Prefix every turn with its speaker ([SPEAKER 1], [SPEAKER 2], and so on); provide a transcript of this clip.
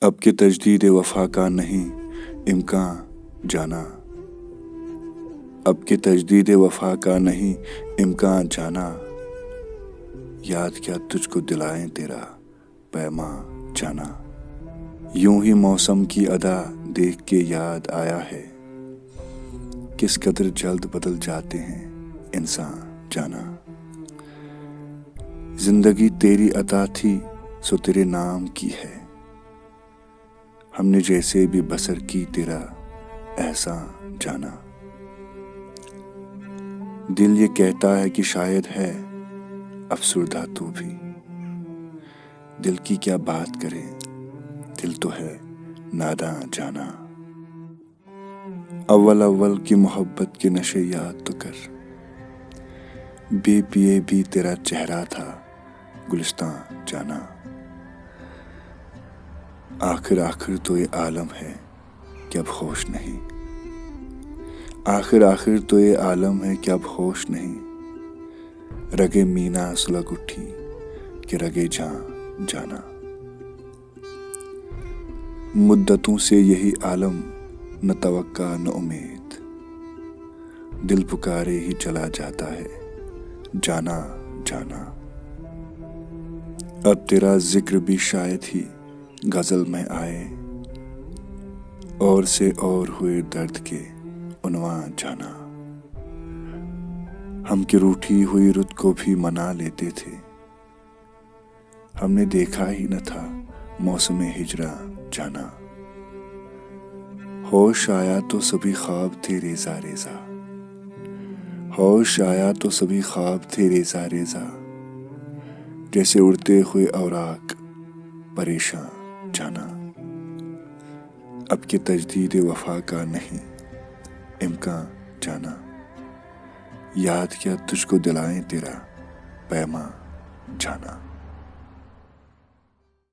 [SPEAKER 1] अब के तजदीद वफा का नहीं इम्कान जाना, अब के तजदीद वफा का नहीं इम्कान जाना, याद क्या तुझको दिलाएं तेरा पैमा जाना। यूं ही मौसम की अदा देख के याद आया है, किस कदर जल्द बदल जाते हैं इंसान जाना। जिंदगी तेरी अता थी सो तेरे नाम की है, हमने जैसे भी बसर की तेरा एहसान जाना। दिल ये कहता है कि शायद है अफसुर्दा तू भी, दिल की क्या बात करे दिल तो है नादान जाना। अव्वल अव्वल की मोहब्बत के नशे याद तो कर, बेपिए भी तेरा चेहरा था गुलिस्तान जाना। आखिर आखिर तो ये आलम है कि अब होश नहीं, आखिर आखिर तो ये आलम है कि अब होश नहीं। रगे मीना सुलग उठी कि रगे जान जाना। मुद्दतों से यही आलम न तवक्का न उम्मीद, दिल पुकारे ही चला जाता है जाना जाना। अब तेरा जिक्र भी शायद ही गजल में आए, और से और हुए दर्द के उन्वान जाना। हम की रूठी हुई रुत को भी मना लेते थे, हमने देखा ही न था मौसम हिजरा जाना। होश आया तो सभी ख्वाब थे रेजा रेजा, होश आया तो सभी ख्वाब थे रेजा रेजा। जैसे उड़ते हुए औराक परेशान जाना। अब के तजदीद वफा का नहीं इम्कान जाना, याद क्या तुझको दिलाएं तेरा पैमा जाना।